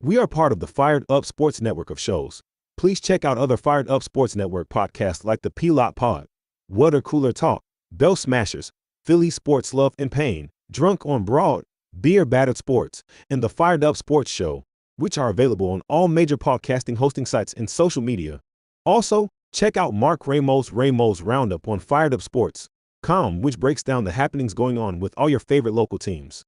We are part of the Fired Up Sports Network of shows. Please check out other Fired Up Sports Network podcasts like the P-Lot Pod, Water Cooler Talk, Bell Smashers, Philly Sports Love and Pain, Drunk on Broad, Beer Battered Sports, and the Fired Up Sports Show, which are available on all major podcasting hosting sites and social media. Also, check out Mark Ramos' Roundup on firedupsports.com, which breaks down the happenings going on with all your favorite local teams.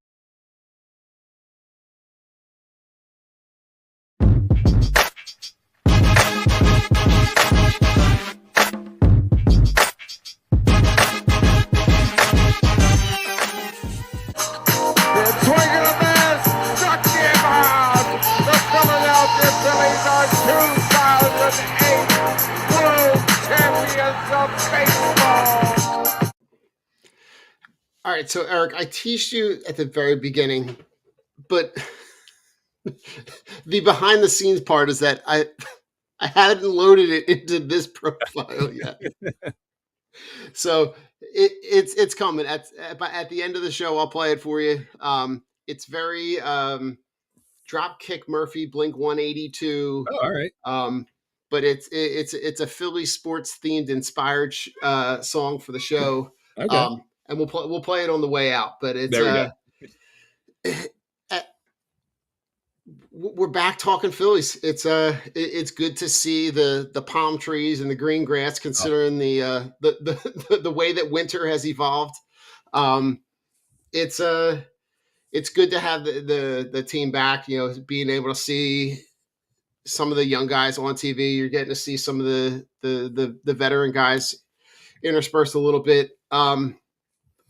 All right, so Eric, I teased you at the very beginning, but the behind the scenes part is that I hadn't loaded it into this profile yet. So it's coming. At the end of the show, I'll play it for you. It's very Dropkick Murphy, Blink 182. Oh, all right. But it's a Philly sports themed inspired song for the show. Okay. And we'll play it on the way out. But it's there we go. We're back talking Phillies. It's good to see the palm trees and the green grass, considering the way that winter has evolved. It's good to have the team back. You know, being able to see some of the young guys on TV. You're getting to see some of the veteran guys interspersed a little bit.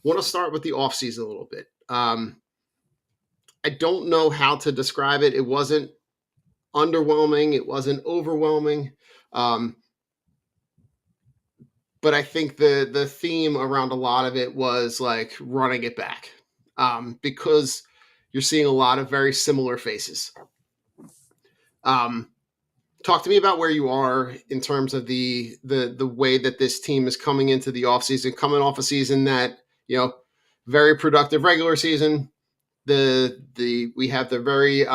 Want to start with the offseason a little bit. I don't know how to describe it. It wasn't underwhelming. It wasn't overwhelming. But I think the theme around a lot of it was like running it back, because you're seeing a lot of very similar faces. Talk to me about where you are in terms of the way that this team is coming into the offseason, coming off a season that, you know, very productive regular season. We have the very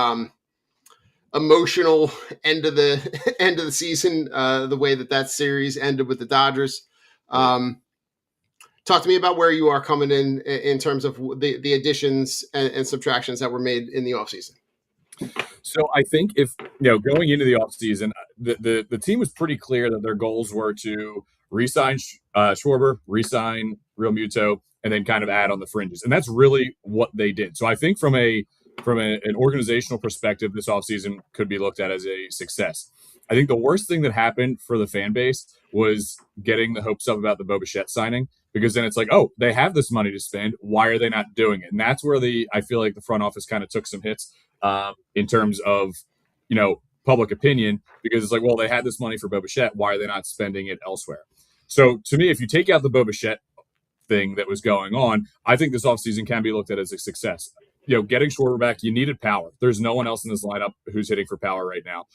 emotional end of the season, the way that series ended with the Dodgers. Talk to me about where you are coming in terms of the additions and subtractions that were made in the offseason. So I think if, going into the offseason, the team was pretty clear that their goals were to re-sign Schwarber, re-sign Real Muto, and then kind of add on the fringes. And that's really what they did. So I think from an organizational perspective, this offseason could be looked at as a success. I think the worst thing that happened for the fan base was getting the hopes up about the Bo Bichette signing, because then it's like, oh, they have this money to spend. Why are they not doing it? And that's where I feel like the front office kind of took some hits in terms of, public opinion, because it's like, well, they had this money for Bo Bichette. Why are they not spending it elsewhere? So to me, if you take out the Bo Bichette thing that was going on, I think this offseason can be looked at as a success. Getting Schwarber back, you needed power. There's no one else in this lineup who's hitting for power right now.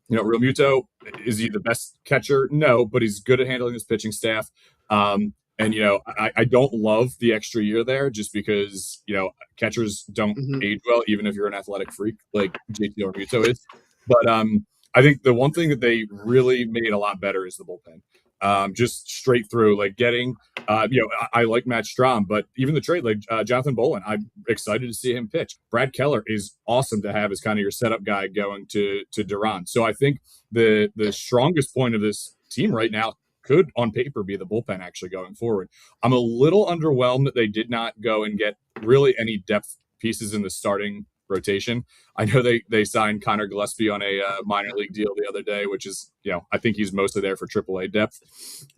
Real Muto, is he the best catcher? No, but he's good at handling his pitching staff. And I don't love the extra year there, just because catchers don't age well, even if you're an athletic freak like JT or Muto is. But I think the one thing that they really made a lot better is the bullpen. Just straight through, like getting, I like Matt Strahm, but even the trade, like Jonathan Bolin, I'm excited to see him pitch. Brad Keller is awesome to have as kind of your setup guy going to Duran. So I think the strongest point of this team right now could, on paper, be the bullpen actually going forward. I'm a little underwhelmed that they did not go and get really any depth pieces in the starting rotation. I know they signed Connor Gillespie on a minor league deal the other day, which is, I think he's mostly there for AAA depth.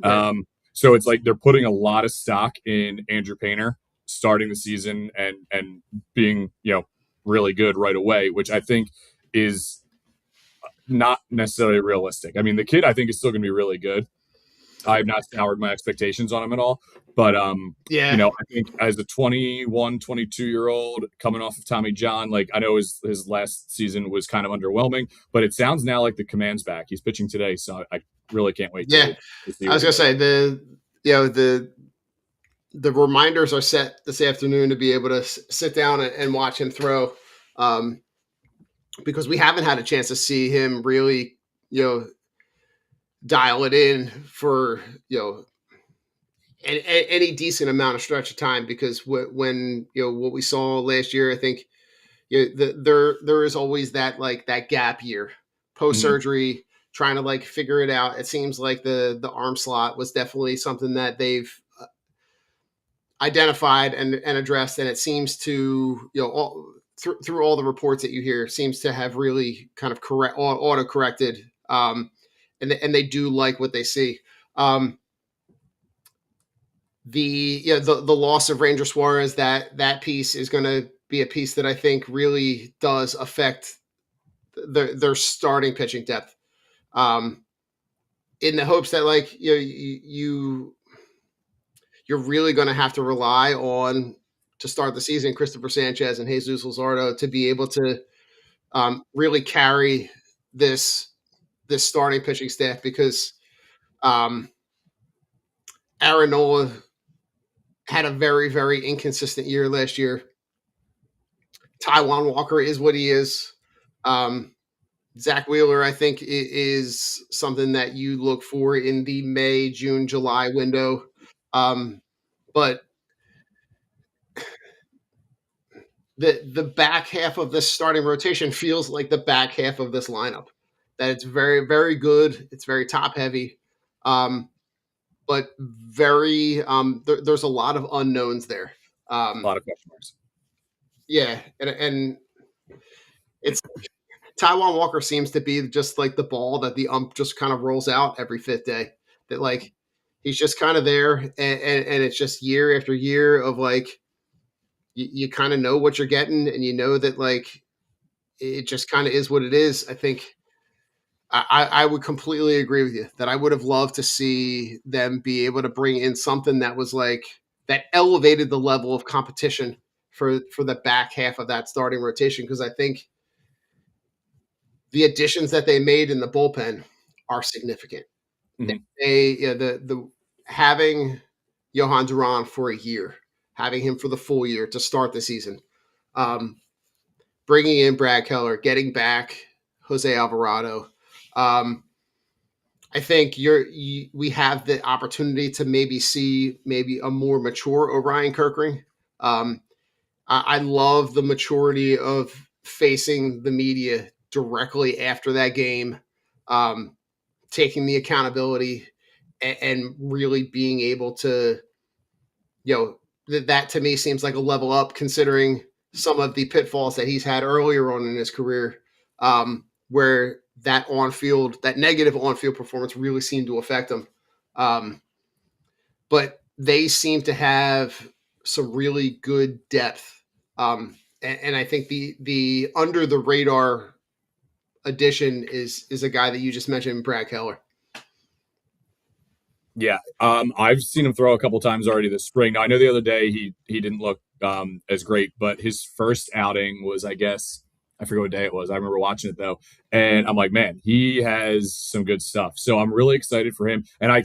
Right. So it's like they're putting a lot of stock in Andrew Painter starting the season and being, really good right away, which I think is not necessarily realistic. I mean, the kid, I think, is still going to be really good. I have not soured my expectations on him at all. But, I think as a 21, 22-year-old coming off of Tommy John, like, I know his last season was kind of underwhelming, but it sounds now like the command's back. He's pitching today, so I really can't wait. Yeah, to see I was going to say, the reminders are set this afternoon to be able to sit down and watch him throw. because we haven't had a chance to see him really, dial it in for, any decent amount of stretch of time. Because when what we saw last year, I think there is always that that gap year post surgery, trying to figure it out. It seems like the arm slot was definitely something that they've identified and addressed, and it seems to through all the reports that you hear, seems to have really kind of auto corrected, and they do like what they see. The loss of Ranger Suarez, that piece is going to be a piece that I think really does affect their starting pitching depth, in the hopes that you're really going to have to rely on, to start the season, Christopher Sanchez and Jesus Luzardo to be able to really carry this starting pitching staff, because Aaron Nola had a very, very inconsistent year last year. Taijuan Walker is what he is. Zach Wheeler, I think, is something that you look for in the May, June, July window. But the back half of this starting rotation feels like the back half of this lineup. That it's very, very good. It's very top heavy, but very there's a lot of unknowns there. A lot of question marks. Yeah, and it's Taijuan Walker seems to be just like the ball that the ump just kind of rolls out every fifth day. That he's just kind of there, and it's just year after year of you kind of know what you're getting, and you know that it just kind of is what it is. I think I would completely agree with you that I would have loved to see them be able to bring in something that was that elevated the level of competition for the back half of that starting rotation, because I think the additions that they made in the bullpen are significant. Mm-hmm. The having Johan Duran for a year, having him for the full year to start the season, bringing in Brad Keller, getting back Jose Alvarado. I think we have the opportunity to maybe see a more mature Orion Kirkring. I love the maturity of facing the media directly after that game, taking the accountability and really being able to, that to me seems like a level up, considering some of the pitfalls that he's had earlier on in his career, where that negative on-field performance really seemed to affect him. But they seem to have some really good depth. And I think the under the radar addition is a guy that you just mentioned, Brad Keller. Yeah, I've seen him throw a couple times already this spring. Now, I know the other day he didn't look as great, but his first outing was, I guess, I forget what day it was. I remember watching it though, and I'm like, man, he has some good stuff. So I'm really excited for him. And I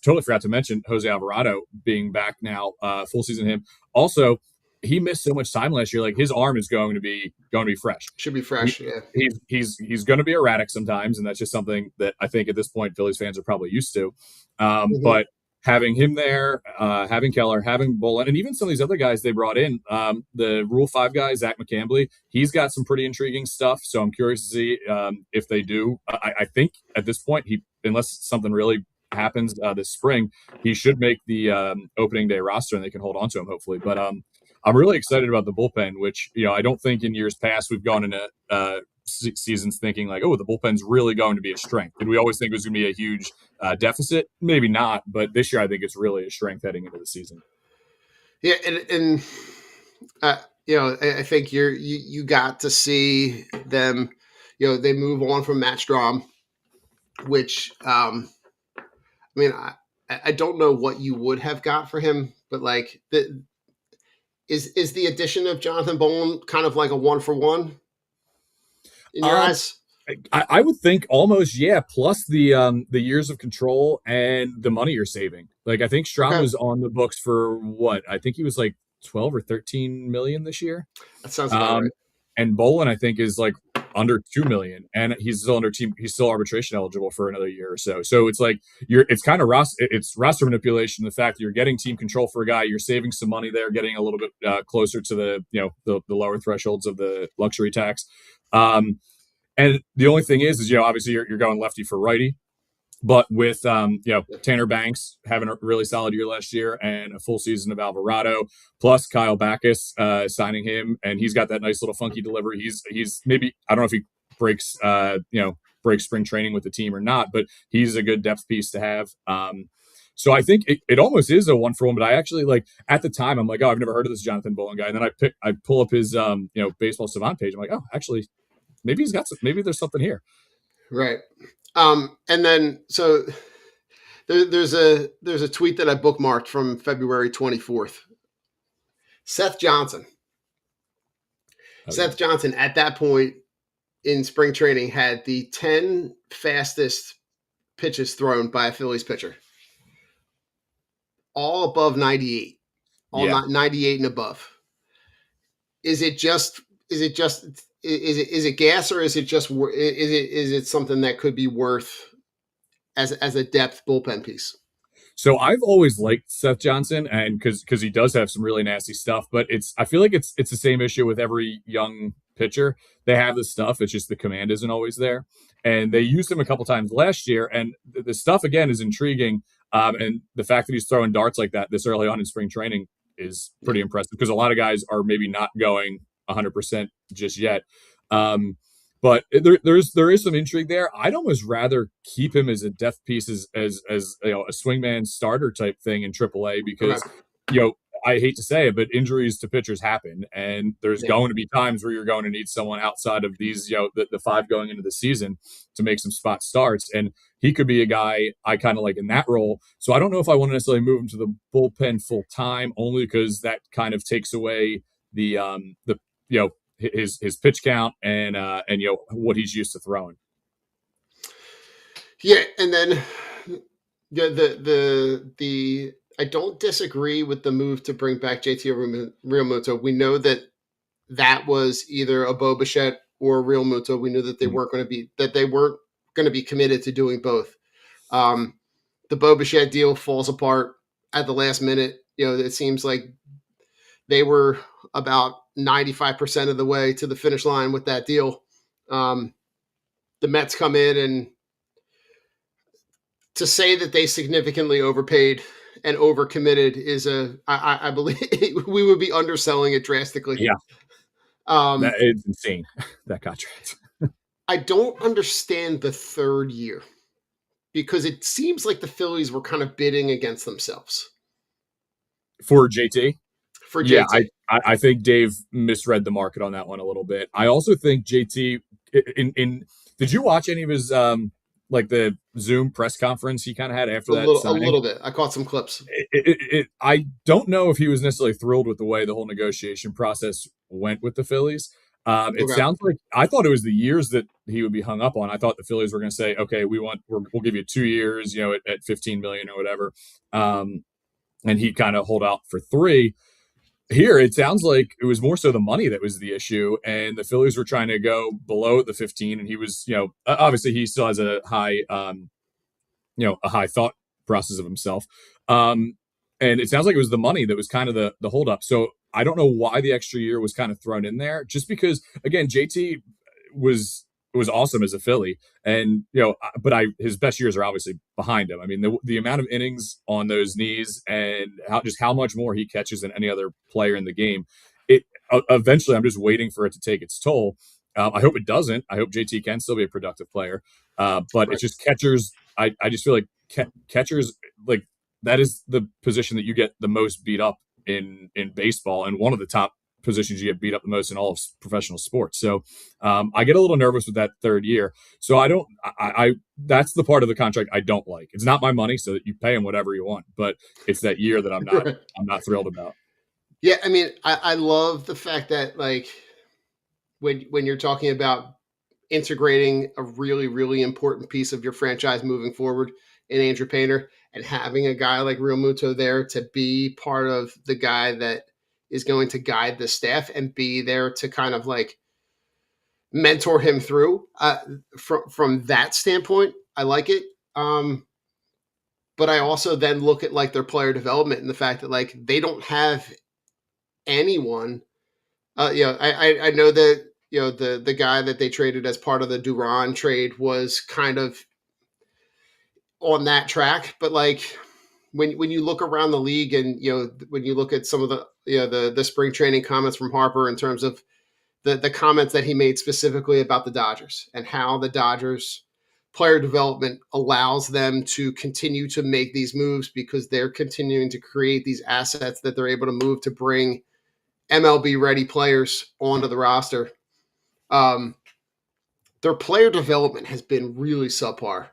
totally forgot to mention Jose Alvarado being back now, full season. Him also, he missed so much time last year. Like, his arm is going to be fresh. Should be fresh. He's going to be erratic sometimes, and that's just something that I think at this point Phillies fans are probably used to. But having him there, having Keller, having Bullen, and even some of these other guys they brought in, the Rule 5 guy, Zach McCambley, he's got some pretty intriguing stuff. So I'm curious to see if they do. I think at this point, unless something really happens this spring, he should make the opening day roster, and they can hold on to him hopefully. But I'm really excited about the bullpen, which I don't think in years past we've gone into seasons thinking the bullpen's really going to be a strength. Did we always think it was going to be a huge deficit? Maybe not, but this year I think it's really a strength heading into the season. Yeah, and I think you got to see them. They move on from Matt Strahm, which I don't know what you would have got for him, but is the addition of Jonathan Bowen kind of like a 1-for-1 in your eyes? I would think almost, yeah. Plus the years of control and the money you're saving. I think Strahm was on the books for what? I think he was 12 or 13 million this year. That sounds about right. And Bolin, I think, is under 2 million, and he's still arbitration eligible for another year or so. So it's like it's kind of it's roster manipulation. The fact that you're getting team control for a guy, you're saving some money there, getting a little bit closer to the lower thresholds of the luxury tax. And the only thing is obviously you're going lefty for righty. But with Tanner Banks having a really solid year last year and a full season of Alvarado, plus Kyle Backus signing him, and he's got that nice little funky delivery. He's maybe, I don't know if he breaks breaks spring training with the team or not, but he's a good depth piece to have. So I think it almost is a 1-for-1. But I actually at the time I'm like, oh, I've never heard of this Jonathan Bolin guy, and then I pull up his Baseball Savant page. I'm like, oh, actually, maybe maybe there's something here. Right. And then so there's a tweet that I bookmarked from February 24th. Seth Johnson. Seth Johnson at that point in spring training had the 10 fastest pitches thrown by a Phillies pitcher. All above 98. All 98 and above. Is it gas, or is it something that could be worth as a depth bullpen piece? So I've always liked Seth Johnson, and because he does have some really nasty stuff, but I feel like it's the same issue with every young pitcher. They have the stuff, it's just the command isn't always there. And they used him a couple times last year, and the stuff again is intriguing. And the fact that he's throwing darts like that this early on in spring training is pretty impressive, because a lot of guys are maybe not going 100% just yet. But there is some intrigue there. I'd almost rather keep him as a depth piece as a swingman starter type thing in AAA, because I hate to say it, but injuries to pitchers happen, and there's going to be times where you're going to need someone outside of these the 5 going into the season to make some spot starts, and he could be a guy I kind of like in that role. So I don't know if I want to necessarily move him to the bullpen full time, only because that kind of takes away the his pitch count and what he's used to throwing. Yeah, and then the I don't disagree with the move to bring back JT Realmuto. We know that was either a Bo Bichette or Realmuto. We knew that they weren't going to be committed to doing both. The Bo Bichette deal falls apart at the last minute. It seems like they were about 95% of the way to the finish line with that deal. The Mets come in, and to say that they significantly overpaid and overcommitted is I believe we would be underselling it drastically. Yeah. That is insane, that contract. I don't understand the third year, because it seems like the Phillies were kind of bidding against themselves. For JT? For JT. Yeah, I think Dave misread the market on that one a little bit. I also think JT did you watch any of his the Zoom press conference he kind of had after that signing? A little bit. I caught some clips. I don't know if he was necessarily thrilled with the way the whole negotiation process went with the Phillies. It sounds like, I thought it was the years that he would be hung up on. I thought the Phillies were going to say, okay, we'll give you 2 years, at 15 million or whatever. And he'd kind of hold out for 3. Here, it sounds like it was more so the money that was the issue, and the Phillies were trying to go below the 15, and he was, obviously he still has a high, a high thought process of himself. And it sounds like it was the money that was kind of the holdup. So I don't know why the extra year was kind of thrown in there, just because, again, JT was awesome as a Philly, and but his best years are obviously behind him. I mean, the amount of innings on those knees, and how much more he catches than any other player in the game. Eventually, I'm just waiting for it to take its toll. I hope it doesn't. I hope JT can still be a productive player, but right. It's just catchers. I just feel like catchers, like, that is the position that you get the most beat up in baseball, and one of the top positions you get beat up the most in all of professional sports. So I get a little nervous with that third year. So I that's the part of the contract I don't like. It's not my money, so that you pay him whatever you want, but it's that year that I'm not thrilled about. Yeah, I mean, I love the fact that, like, when you're talking about integrating a really, really important piece of your franchise moving forward in Andrew Painter, and having a guy like Realmuto there to be part of the guy that is going to guide the staff and be there to kind of, like, mentor him through. From that standpoint, I like it. But I also then look at like their player development and the fact that like they don't have anyone. I know that the guy that they traded as part of the Duran trade was kind of on that track, but like when you look around the league and when you look at some of the the spring training comments from Harper in terms of the comments that he made specifically about the Dodgers and how the Dodgers player development allows them to continue to make these moves because they're continuing to create these assets that they're able to move to bring MLB ready players onto the roster. Their player development has been really subpar.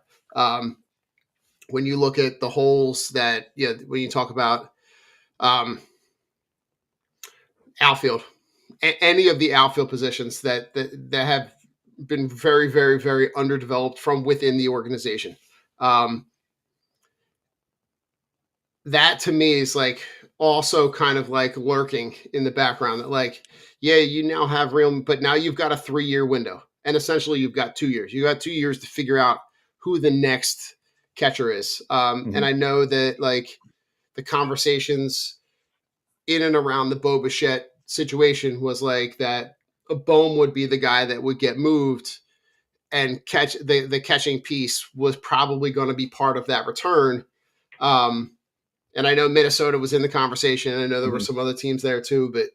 When you look at the holes that, when you talk about outfield, any of the outfield positions that have been very, very, very underdeveloped from within the organization. That to me is like also kind of like lurking in the background that like, yeah, you now have real, but now you've got a 3-year window and essentially you've got 2 years. You got 2 years to figure out who the next catcher is. And I know that like the conversations in and around the Bo Bichette situation was like that a Bohm would be the guy that would get moved and catch the catching piece was probably going to be part of that return. And I know Minnesota was in the conversation. And I know there were some other teams there too, but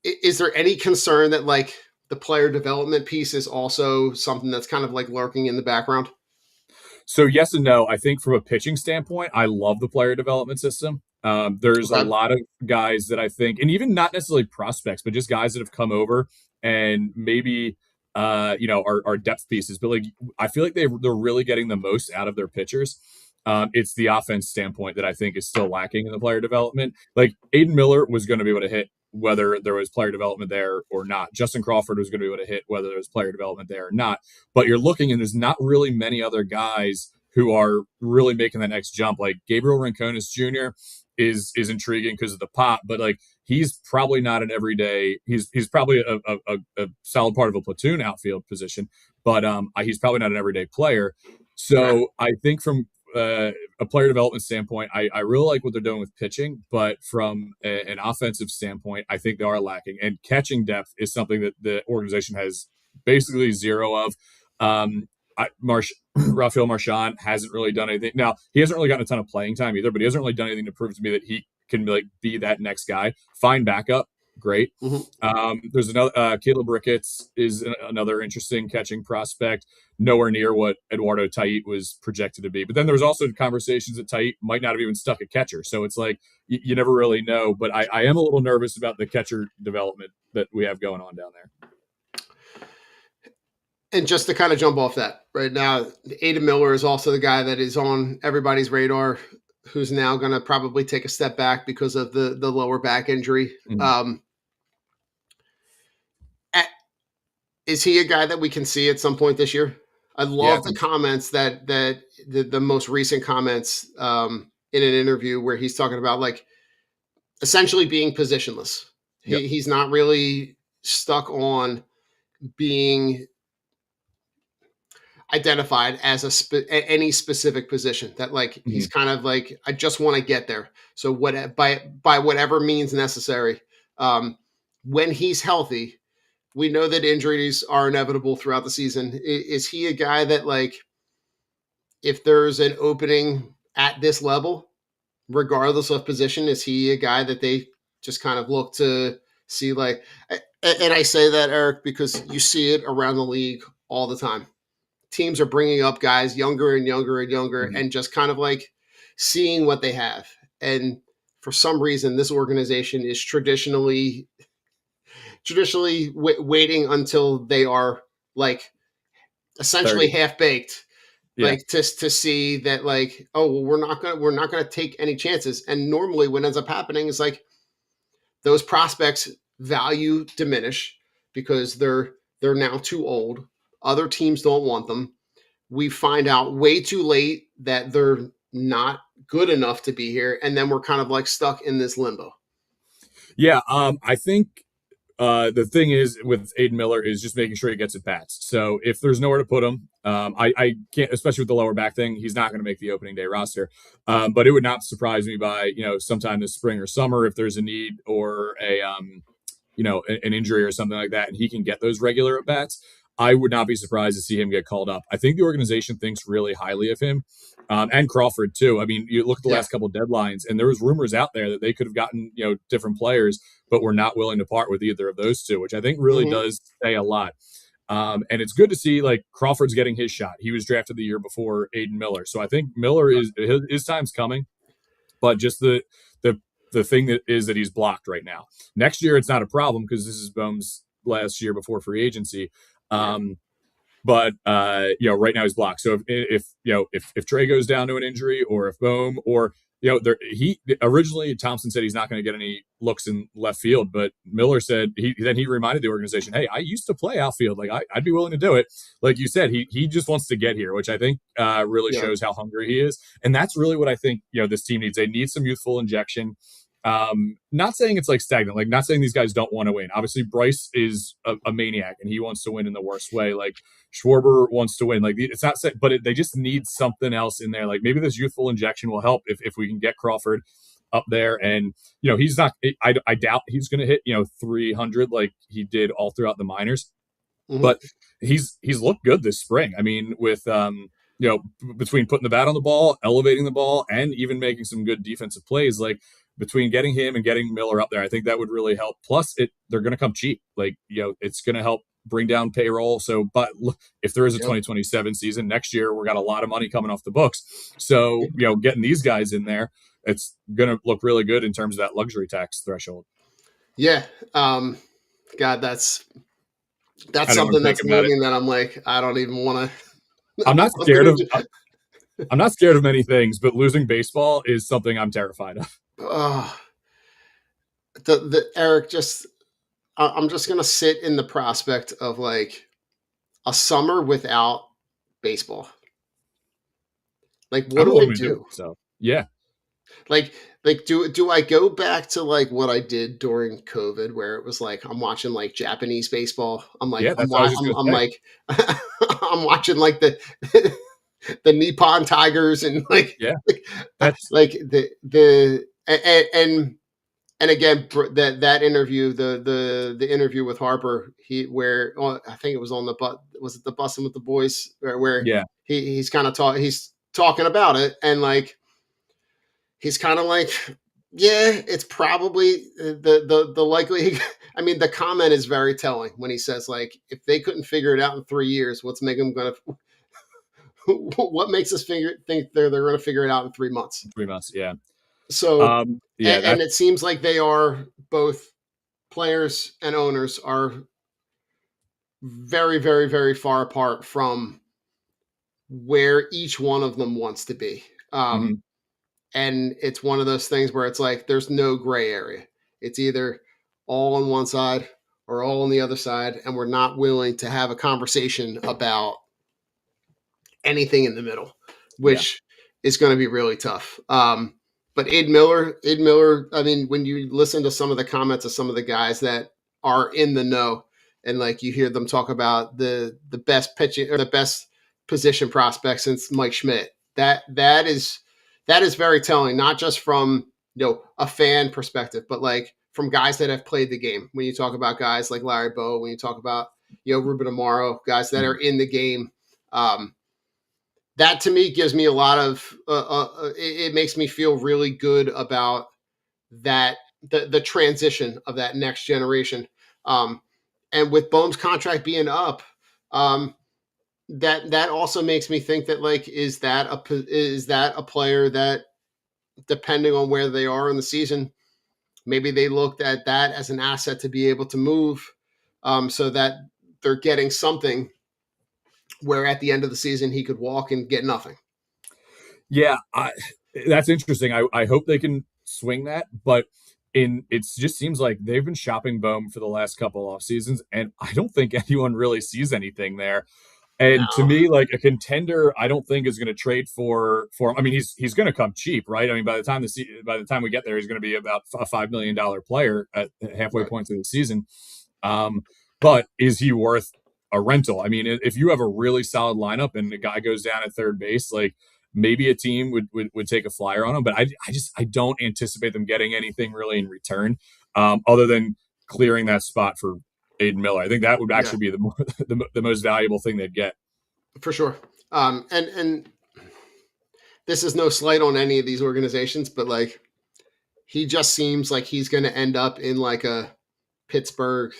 is there any concern that like the player development piece is also something that's kind of like lurking in the background? So yes and no. I think from a pitching standpoint, I love the player development system. There's a lot of guys that I think, and even not necessarily prospects, but just guys that have come over and maybe are depth pieces. But like I feel like they're really getting the most out of their pitchers. It's the offense standpoint that I think is still lacking in the player development. Like Aiden Miller was going to be able to hit whether there was player development there or not. Justin Crawford was going to be able to hit whether there was player development there or not. But you're looking and there's not really many other guys who are really making that next jump. Like Gabriel Rincones Jr. is intriguing because of the pop, but like he's probably not an everyday. He's probably a solid part of a platoon outfield position, but he's probably not an everyday player. So I think from a player development standpoint, I really like what they're doing with pitching, but from an offensive standpoint, I think they are lacking. And catching depth is something that the organization has basically zero of. Rafael Marchand hasn't really done anything. Now, he hasn't really gotten a ton of playing time either, but he hasn't really done anything to prove to me that he can like be that next guy. Fine backup, great. There's another Caleb Ricketts is another interesting catching prospect, nowhere near what Eduardo Tait was projected to be. But then there's also conversations that Tait might not have even stuck a catcher, so it's like you never really know. But I am a little nervous about the catcher development that we have going on down there. And just to kind of jump off that right now, Aiden Miller is also the guy that is on everybody's radar, who's now going to probably take a step back because of the lower back injury. Is he a guy that we can see at some point this year? I love the comments that the most recent comments in an interview where he's talking about like essentially being positionless. He's not really stuck on being identified as any specific position that like he's kind of like, I just want to get there. So by whatever means necessary, when he's healthy, we know that injuries are inevitable throughout the season. Is he a guy that like, if there's an opening at this level, regardless of position, is he a guy that they just kind of look to see like, and I say that, Eric, because you see it around the league all the time. Teams are bringing up guys younger and younger and younger and just kind of like seeing what they have. And for some reason, this organization is traditionally waiting until they are like essentially 30. Half baked, like to see that like, oh, well, we're not gonna take any chances. And normally, what ends up happening is like those prospects' value diminish because they're now too old. Other teams don't want them. We find out way too late that they're not good enough to be here, and then we're kind of like stuck in this limbo. Yeah, I think The thing is with Aiden Miller is just making sure he gets at bats. So if there's nowhere to put him, I can't, especially with the lower back thing, he's not going to make the opening day roster. But it would not surprise me by, sometime this spring or summer, if there's a need or an injury or something like that, and he can get those regular at bats. I would not be surprised to see him get called up. I think the organization thinks really highly of him, and Crawford too. I mean, you look at the last couple of deadlines, and there was rumors out there that they could have gotten different players, but were not willing to part with either of those two, which I think really does say a lot. And it's good to see like Crawford's getting his shot. He was drafted the year before Aiden Miller, so I think Miller is his time's coming. But just the thing that is that he's blocked right now. Next year, it's not a problem because this is Bohm's last year before free agency. But right now he's blocked. So if Trey goes down to an injury, or if Bohm, or he originally Thompson said he's not going to get any looks in left field, but Miller said he reminded the organization, hey, I used to play outfield, like I'd be willing to do it. Like you said, he just wants to get here, which I think really shows how hungry he is, and that's really what I think this team needs. They need some youthful injection. Not saying it's like stagnant, like not saying these guys don't want to win. Obviously, Bryce is a maniac and he wants to win in the worst way. Like Schwarber wants to win. Like it's not, but they just need something else in there. Like maybe this youthful injection will help if we can get Crawford up there. And he's not. I doubt he's going to hit 300 like he did all throughout the minors. But he's looked good this spring. I mean, with between putting the bat on the ball, elevating the ball, and even making some good defensive plays, like between getting him and getting Miller up there, I think that would really help. Plus, they're going to come cheap. Like, it's going to help bring down payroll. So, but look, if there is a 2027 season next year, we got a lot of money coming off the books. So, getting these guys in there, it's going to look really good in terms of that luxury tax threshold. Yeah. God, that's something that's moving that I'm like, I don't even want to. I'm not scared of. I'm not scared of many things, but losing baseball is something I'm terrified of. Eric, I'm just gonna sit in the prospect of like a summer without baseball. Like, what do I do? So yeah, like do I go back to like what I did during COVID, where it was like I'm watching like Japanese baseball? I'm like, I'm like I'm watching like the Nippon Tigers and like that's like the and again that interview, the interview with Harper, I think it was on was it the Bussin' with the Boys where he's kind of he's talking about it, and like he's kind of like, yeah, it's probably the likely. I mean, the comment is very telling when he says like, if they couldn't figure it out in 3 years, what makes us think they're going to figure it out in 3 months? 3 months, yeah. So, and it seems like they are, both players and owners are very, very, very far apart from where each one of them wants to be. And it's one of those things where it's like, there's no gray area. It's either all on one side or all on the other side. And we're not willing to have a conversation about anything in the middle, which is going to be really tough. But Aiden Miller, I mean, when you listen to some of the comments of some of the guys that are in the know, and like you hear them talk about the best pitching or the best position prospect since Mike Schmidt, that is very telling, not just from a fan perspective, but like from guys that have played the game. When you talk about guys like Larry Bow, when you talk about Ruben Amaro, guys that are in the game, that to me gives me a lot of it makes me feel really good about that the transition of that next generation. And with Bohm's contract being up, that also makes me think that like, is that a player that, depending on where they are in the season, maybe they looked at that as an asset to be able to move, so that they're getting something where at the end of the season he could walk and get nothing. Yeah, that's interesting. I hope they can swing that, but it just seems like they've been shopping Bohm for the last couple off seasons, and I don't think anyone really sees anything there. And to me, like a contender, I don't think is going to trade for him. I mean, he's going to come cheap, right? I mean, by the time we get there, he's going to be about a $5 million player at halfway point through the season. But is he worth a rental? I mean, if you have a really solid lineup and the guy goes down at third base, like maybe a team would take a flyer on him. But I don't anticipate them getting anything really in return, other than clearing that spot for Aiden Miller. I think that would actually be the most valuable thing they'd get. For sure. And this is no slight on any of these organizations, but like he just seems like he's going to end up in like a Pittsburgh,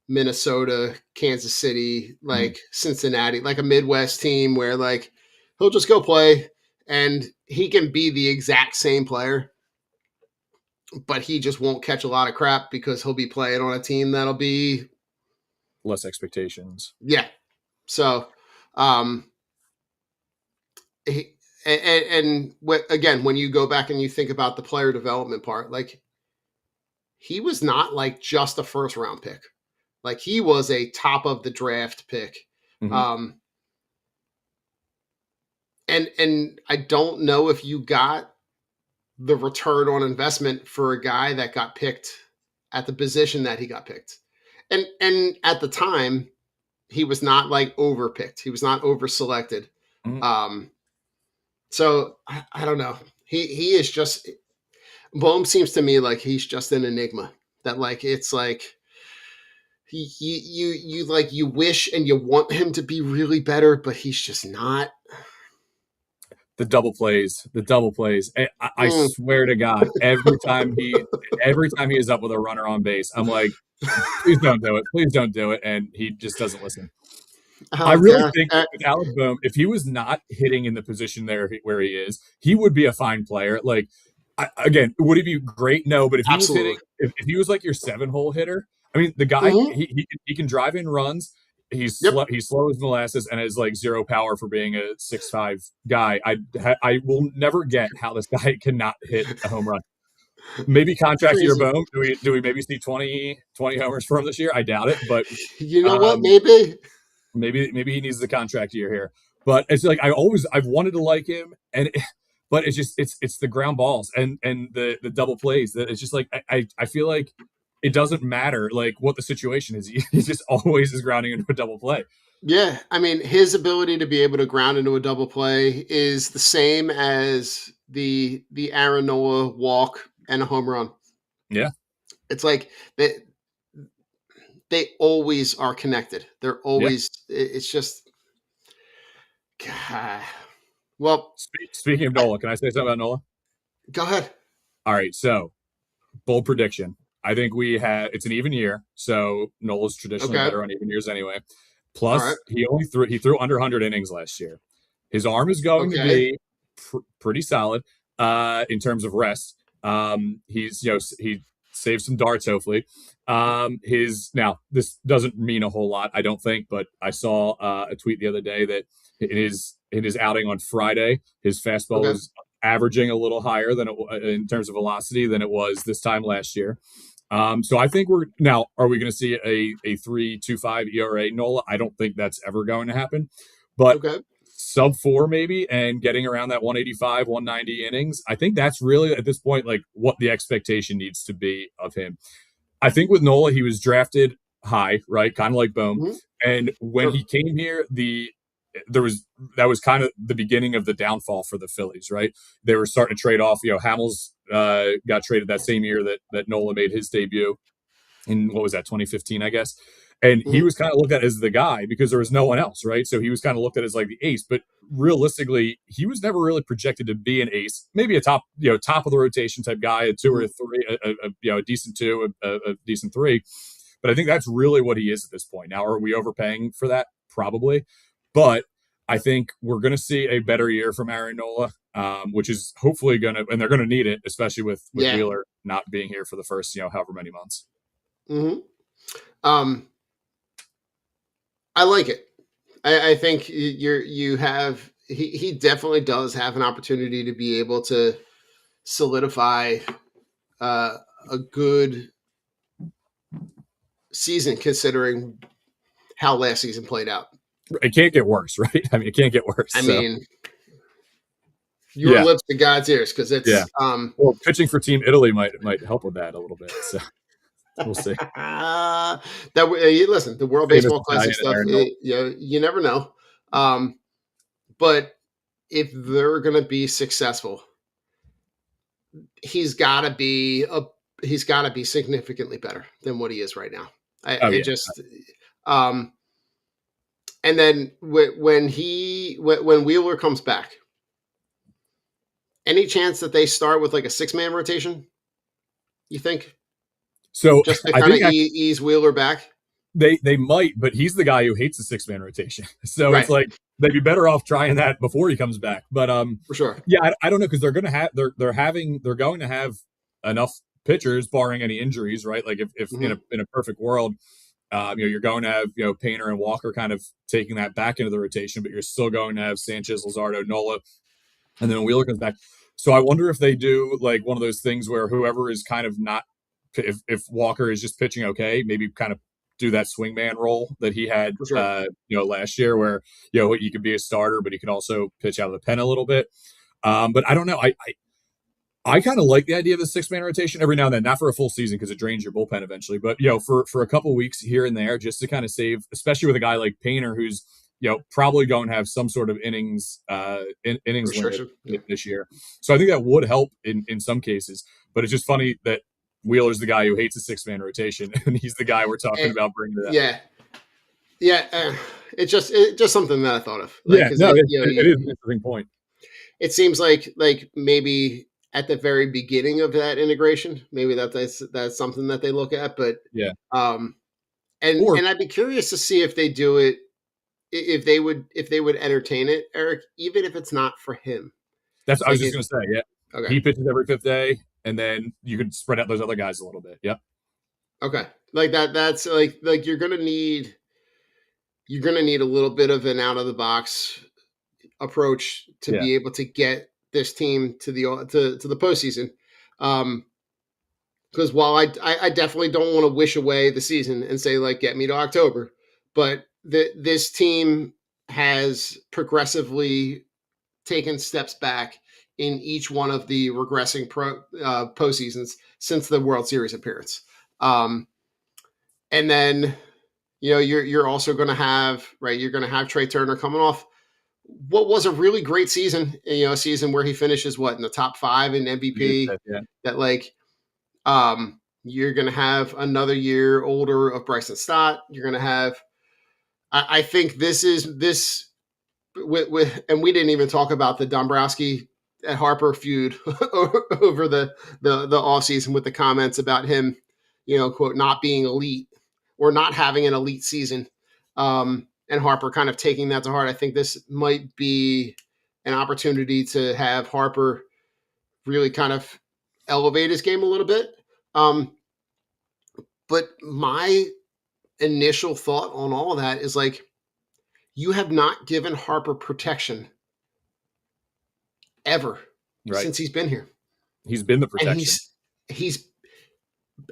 Minnesota, Kansas City, like Cincinnati, like a Midwest team where like he'll just go play and he can be the exact same player, but he just won't catch a lot of crap because he'll be playing on a team that'll be less expectations. Yeah. So, again, when you go back and you think about the player development part, like he was not like just a first round pick. Like he was a top of the draft pick. And I don't know if you got the return on investment for a guy that got picked at the position that he got picked. And at the time, he was not like overpicked. He was not over selected. So I don't know. He is just, Bohm seems to me like he's just an enigma that like, it's like you like, you wish and you want him to be really better, but he's just not. The double plays. I swear to God, every time he is up with a runner on base, I'm like, please don't do it. And he just doesn't listen. I really think with Alex Bohm, if he was not hitting in the position there where he is, he would be a fine player. Like, again, would he be great? No, but if he was hitting, if he was like your 7-hole hitter, I mean, the guy he can drive in runs. He's slow as molasses and has like zero power for being a 6'5" guy. I will never get how this guy cannot hit a home run. Maybe contract year Bohm. Do we maybe see 20 homers for him this year? I doubt it, but you know what? Maybe he needs the contract year here. But it's like I've wanted to like him, but it's just it's the ground balls and the double plays that it's just like I feel like it doesn't matter like what the situation is. He just always is grounding into a double play. Yeah, I mean his ability to be able to ground into a double play is the same as the Aaron Nola walk and a home run. Yeah, it's like they always are connected. They're always. It's just. God. Well, speaking of Nola, can I say something about Nola? Go ahead. All right, so bold prediction. I think it's an even year, so Nola's traditionally better on even years anyway. Plus, he threw under 100 innings last year. His arm is going to be pretty solid in terms of rest. He saved some darts, hopefully. Now this doesn't mean a whole lot, I don't think, but I saw a tweet the other day that in his outing on Friday, his fastball was averaging a little higher in terms of velocity than it was this time last year. So I think are we going to see a 3.25 ERA Nola? I don't think that's ever going to happen, but sub 4 maybe, and getting around that 185, 190 innings. I think that's really at this point, like what the expectation needs to be of him. I think with Nola, he was drafted high, right? Kind of like Bohm. And when he came here, that was kind of the beginning of the downfall for the Phillies, right? They were starting to trade off. Hamels got traded that same year that Nola made his debut in, what was that, 2015, I guess. And he was kind of looked at as the guy because there was no one else, right? So he was kind of looked at as like the ace, but realistically, he was never really projected to be an ace. Maybe a top of the rotation type guy, a 2 or a 3, a decent 2, a decent 3. But I think that's really what he is at this point. Now, are we overpaying for that? Probably. But I think we're going to see a better year from Aaron Nola, which is hopefully and they're going to need it, especially with Wheeler not being here for the first, however many months. I like it. I think you have, he definitely does have an opportunity to be able to solidify a good season considering how last season played out. It can't get worse, right? I mean, it can't get worse. I mean, your lips to God's ears, because it's well, pitching for Team Italy might help with that a little bit. So We'll see. Listen, the World Famous Baseball Classic Italian in stuff, there. Nope. you never know. But if they're going to be successful, he's got to be significantly better than what he is right now. Oh It yeah. just, and then when Wheeler comes back, any chance that they start with like a 6-man rotation? You think, So just to I kind of think ease Wheeler back? they might, but he's the guy who hates the 6-man rotation. So it's Right, like they'd be better off trying that before he comes back. But for sure. yeah, I don't know, because they're going to have enough pitchers, barring any injuries, right? Like if Mhm. in a perfect world, you're going to have Painter and Walker kind of taking that back into the rotation, but you're still going to have Sanchez, Luzardo, Nola, and then Wheeler comes back. So I wonder if they do like one of those things where whoever is kind of not, if Walker is just pitching okay, maybe kind of do that swingman role that he had, For sure. last year, where he could be a starter, but he could also pitch out of the pen a little bit. But I don't know. I kind of like the idea of the 6-man rotation every now and then, not for a full season because it drains your bullpen eventually, but for a couple weeks here and there, just to kind of save, especially with a guy like Painter, who's probably going to have some sort of innings limit Restriction. Yeah. this year. So I think that would help in some cases. But it's just funny that Wheeler's the guy who hates a 6-man rotation, and he's the guy we're talking about bringing to that. Yeah, yeah. It's just something that I thought of. Like, Yeah, because no, it is an interesting point. it seems like maybe at the very beginning of that integration, maybe that's something that they look at. But Yeah, or and I'd be curious to see if they do it, if they would entertain it, Eric, even if it's not for him. that's I was Like just if going to say. Yeah, Okay, he pitches every 5th day, and then you could spread out those other guys a little bit. Yep. okay, like that. That's like you're gonna need a little bit of an out of the box approach to Yeah. be able to get this team to the postseason. Because while I definitely don't want to wish away the season and say like get me to October, but this team has progressively taken steps back in each one of the regressing postseasons since the World Series appearance. And then you're also going to have you're going to have Trey Turner coming off what was a really great season, a season where he finishes in the top 5 in MVP. Yeah. That you're going to have another year older of Bryson Stott. You're going to have, I think this with, and we didn't even talk about the Dombrowski and Harper feud over the offseason with the comments about him, quote, not being elite or not having an elite season. And Harper kind of taking that to heart. I think this might be an opportunity to have Harper really kind of elevate his game a little bit. But my initial thought on all of that is like, you have not given Harper protection ever since he's been here. He's been the protection. And he's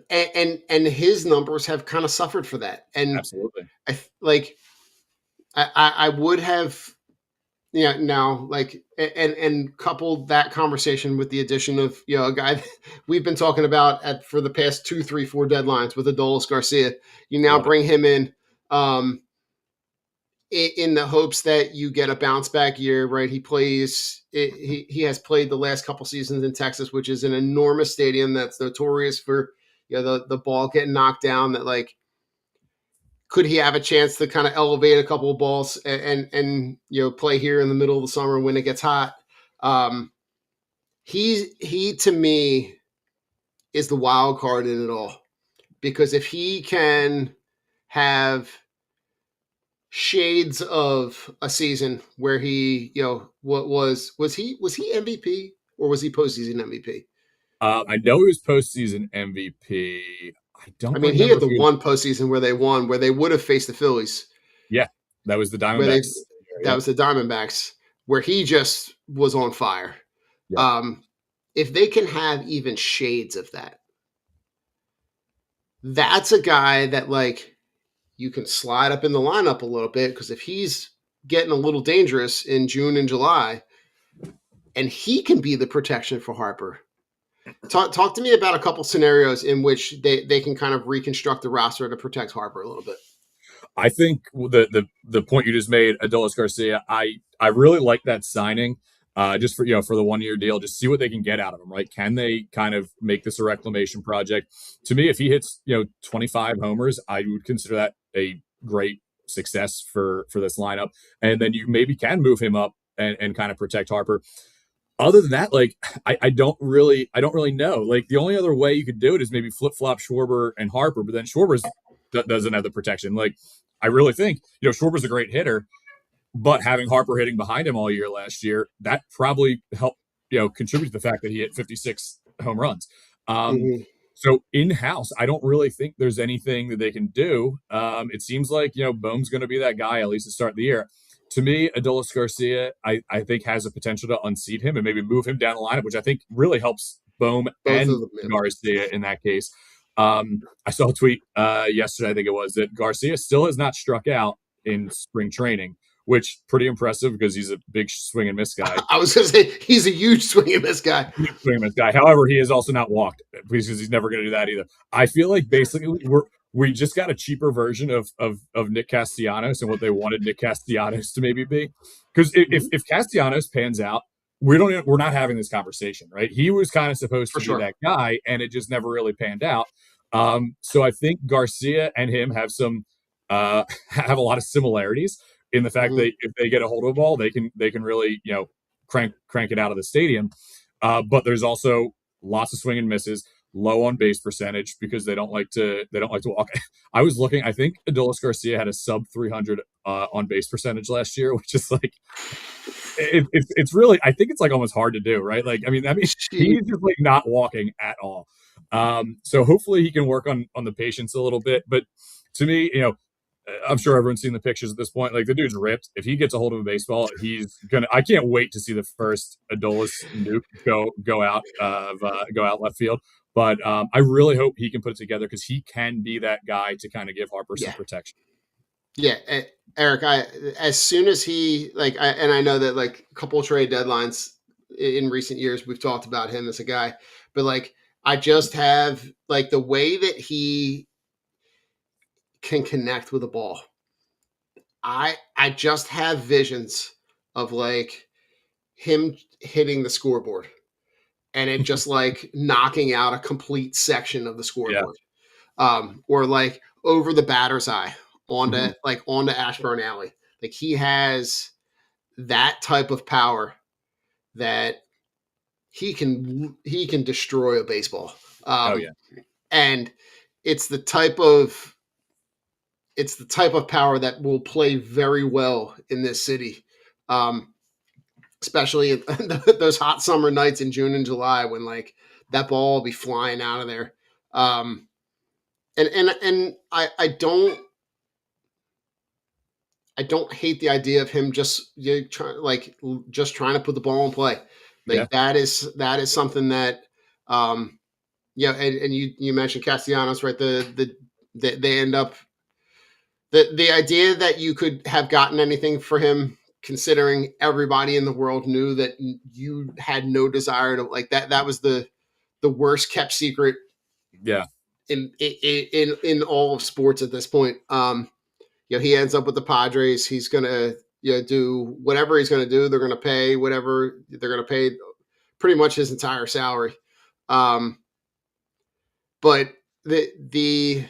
and his numbers have kind of suffered for that. And absolutely, I would have, now and coupled that conversation with the addition of a guy we've been talking about for the past 2, 3, 4 deadlines with Adolis Garcia. You now bring him in the hopes that you get a bounce back year, right? He plays. He has played the last couple seasons in Texas, which is an enormous stadium that's notorious for the ball getting knocked down. That could he have a chance to kind of elevate a couple of balls and play here in the middle of the summer when it gets hot? He to me is the wild card in it all, because if he can have shades of a season where he, what was he MVP or was he postseason MVP? I know he was postseason MVP. I mean, he had the one postseason where they won, where they would have faced the Phillies. Yeah, that was the Diamondbacks. That was the Diamondbacks, where he just was on fire. Yeah. If they can have even shades of that, that's a guy that you can slide up in the lineup a little bit, because if he's getting a little dangerous in June and July, and he can be the protection for Harper, Talk to me about a couple scenarios in which they can kind of reconstruct the roster to protect Harper a little bit. I think the point you just made, Adolis Garcia, I really like that signing. Just for for the 1 year deal, just see what they can get out of him, right? Can they kind of make this a reclamation project? To me, if he hits 25 homers, I would consider that a great success for this lineup. And then you maybe can move him up and kind of protect Harper. Other than that, like I don't really know. Like the only other way you could do it is maybe flip flop Schwarber and Harper, but then Schwarber's doesn't have the protection. Like I really think Schwarber's a great hitter, but having Harper hitting behind him all year last year, that probably helped contribute to the fact that he hit 56 home runs. Mm-hmm. So in house, I don't really think there's anything that they can do. It seems like Bohm's going to be that guy at least to start the year. To me, Adolis Garcia, I think has a potential to unseat him and maybe move him down the lineup, which I think really helps Bohm Both and of them, yeah. Garcia in that case. I saw a tweet yesterday, I think it was, that Garcia still has not struck out in spring training, which pretty impressive because he's a big swing and miss guy. I was going to say he's a huge swing and miss guy. Swing and miss guy. However, he has also not walked because he's never going to do that either. I feel like basically we just got a cheaper version of Nick Castellanos and what they wanted Nick Castellanos to maybe be. Because if Castellanos pans out, we're not having this conversation, right? He was kind of supposed to be that guy, and it just never really panned out. So I think Garcia and him have have a lot of similarities in the fact that if they get a hold of the ball, they can really crank it out of the stadium. But there's also lots of swing and misses, low on base percentage because they don't like to walk. I was looking. I think Adolis Garcia had a sub 300 on base percentage last year, which is like it's really, I think it's like almost hard to do, right? Like I mean he's just like not walking at all. So hopefully he can work on the patience a little bit. But to me, I'm sure everyone's seen the pictures at this point. Like the dude's ripped. If he gets a hold of a baseball, he's gonna. I can't wait to see the first Adolis nuke go out left field. But I really hope he can put it together because he can be that guy to kind of give Harper some protection. Yeah, Eric. As soon as he and I know that like a couple of trade deadlines in recent years, we've talked about him as a guy, but like I just have like the way that he can connect with the ball. I just have visions of like him hitting the scoreboard and it just like knocking out a complete section of the scoreboard. Or like over the batter's eye onto Ashburn Alley. Like he has that type of power that he can destroy a baseball. And it's the type of power that will play very well in this city, especially in those hot summer nights in June and July when like that ball will be flying out of there. And I don't hate the idea of him just trying to put the ball in play. Like that is something that and you mentioned Castellanos, right? They end up. The idea that you could have gotten anything for him, considering everybody in the world knew that you had no desire to like that was the worst kept secret. Yeah. In all of sports at this point. He ends up with the Padres. He's gonna do whatever he's gonna do. They're gonna pay whatever they're gonna pay, pretty much his entire salary. But the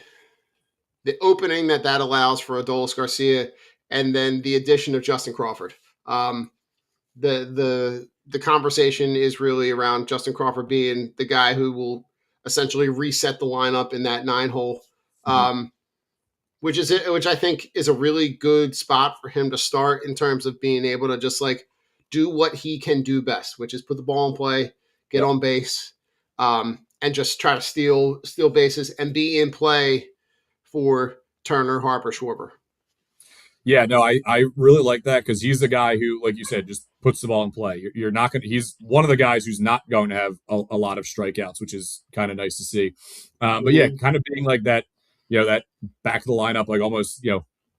opening that allows for Adolis Garcia, and then the addition of Justin Crawford. The conversation is really around Justin Crawford being the guy who will essentially reset the lineup in that 9-hole, which I think is a really good spot for him to start in terms of being able to just like do what he can do best, which is put the ball in play, get on base, and just try to steal bases and be in play for Turner, Harper, Schwarber. Yeah, no, I really like that because he's the guy who, like you said, just puts the ball in play. You're not going to, he's one of the guys who's not going to have a lot of strikeouts, which is kind of nice to see. But yeah, kind of being like that, that back of the lineup, like almost,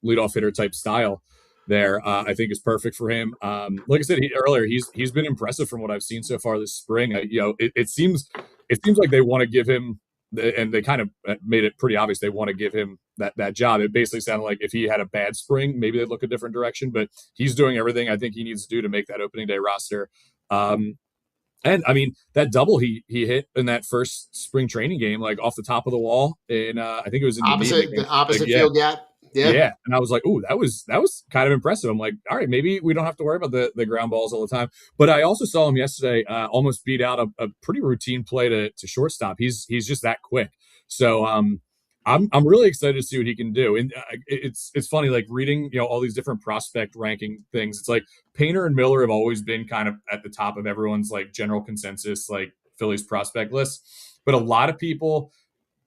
leadoff hitter type style there, I think is perfect for him. Like I said earlier, he's been impressive from what I've seen so far this spring. It seems it seems like they want to give him, and they kind of made it pretty obvious they want to give him that job. It basically sounded like if he had a bad spring, maybe they'd look a different direction, but he's doing everything I think he needs to do to make that opening day roster. And I mean, that double he hit in that first spring training game, like off the top of the wall, and I think it was in the opposite field gap. Yeah. And I was like, oh, that was kind of impressive. I'm like, all right, maybe we don't have to worry about the ground balls all the time. But I also saw him yesterday almost beat out a pretty routine play to shortstop. He's just that quick. So I'm really excited to see what he can do. And it's funny, like reading, all these different prospect ranking things. It's like Painter and Miller have always been kind of at the top of everyone's like general consensus, like Phillies prospect list. But a lot of people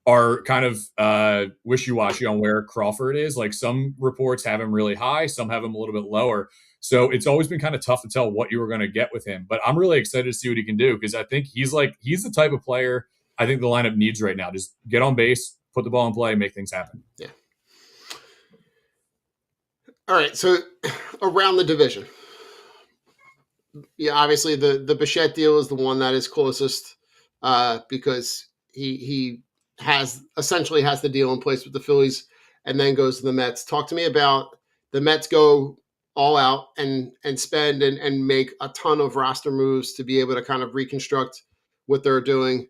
are kind of wishy-washy on where Crawford is. Like some reports have him really high, some have him a little bit lower. So it's always been kind of tough to tell what you were going to get with him. But I'm really excited to see what he can do because I think he's the type of player I think the lineup needs right now. Just get on base, put the ball in play, make things happen. Yeah. All right. So around the division. Yeah, obviously the Bichette deal is the one that is closest because he essentially has the deal in place with the Phillies and then goes to the Mets. Talk to me about the Mets go all out and spend and make a ton of roster moves to be able to kind of reconstruct what they're doing.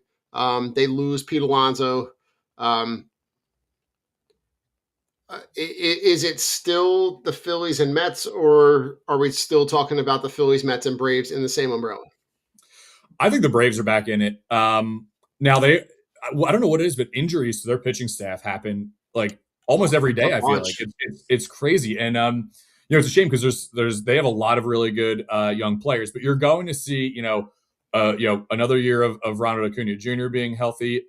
They lose Pete Alonso. Is it still the Phillies and Mets, or are we still talking about the Phillies, Mets, and Braves in the same umbrella? I think the Braves are back in it. Now I don't know what it is, but injuries to their pitching staff happen like almost every day. I feel like it's crazy, and it's a shame because they have a lot of really good young players, but you're going to see another year of Ronald Acuna Jr. being healthy.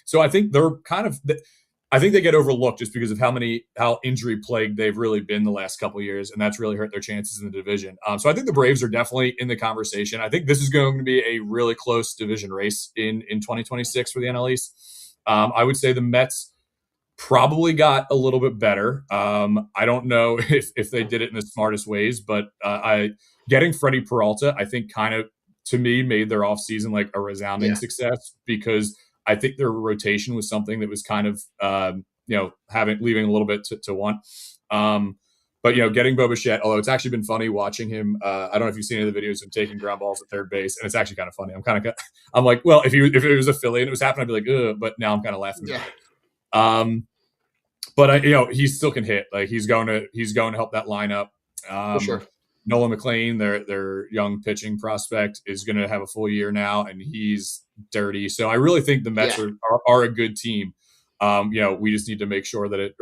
So I think they're kind of. I think they get overlooked just because of how injury plagued they've really been the last couple of years, and that's really hurt their chances in the division. So I think the Braves are definitely in the conversation. I think this is going to be a really close division race in 2026 for the NL East. I would say the Mets probably got a little bit better. I don't know if they did it in the smartest ways, but getting Freddie Peralta, I think kind of, to me, made their offseason like a resounding success because I think their rotation was something that was kind of, leaving a little bit to want. But, getting Bo Bichette, although it's actually been funny watching him. I don't know if you've seen any of the videos of taking ground balls at third base, and it's actually kind of funny. I'm like, well, if it was a Philly and it was happening, I'd be like, ugh, but now I'm kind of laughing. Yeah. But he still can hit. Like he's going to help that lineup. For sure. Nolan McLean, their young pitching prospect, is going to have a full year now, and he's dirty. So I really think the Mets are a good team. We just need to make sure that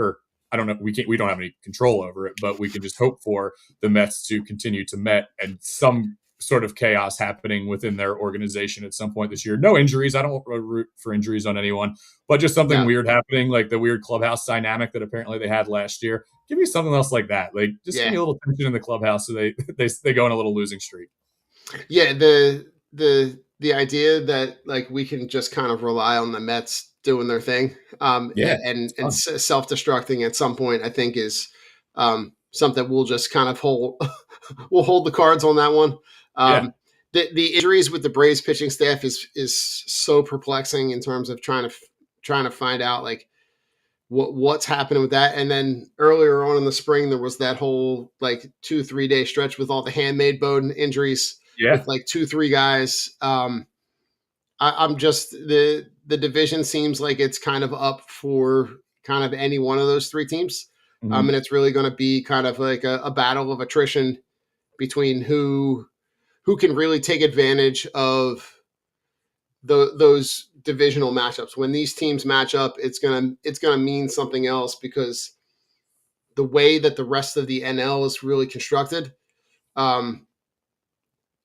I don't know, we don't have any control over it, but we can just hope for the Mets to continue to Met and some sort of chaos happening within their organization at some point this year. No injuries. I don't root for injuries on anyone, but just something weird happening, like the weird clubhouse dynamic that apparently they had last year. Give me something else like that. Like just give me a little tension in the clubhouse so they go on a little losing streak. Yeah, the idea that like we can just kind of rely on the Mets doing their thing and self-destructing at some point, I think is something we'll just kind of hold the cards on that one. The injuries with the Braves pitching staff is so perplexing in terms of trying to find out like what's happening with that. And then earlier on in the spring, there was that whole like 2-3 day stretch with all the handmade bone injuries with like 2-3 guys. I'm just the division seems like it's kind of up for kind of any one of those three teams. Mm-hmm. And it's really going to be kind of like a battle of attrition between who can really take advantage of those divisional matchups. When these teams match up, it's gonna mean something else because the way that the rest of the NL is really constructed,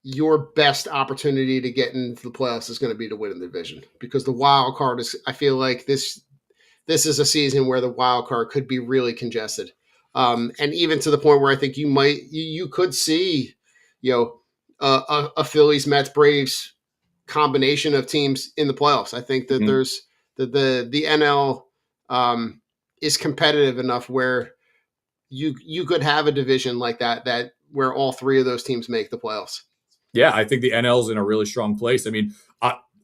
your best opportunity to get into the playoffs is going to be to win the division because the wild card is. I feel like this is a season where the wild card could be really congested, and even to the point where I think you could see, a Phillies, Mets, Braves combination of teams in the playoffs. I think that there's the NL is competitive enough where you could have a division like that where all three of those teams make the playoffs. Yeah, I think the NL is in a really strong place. I mean,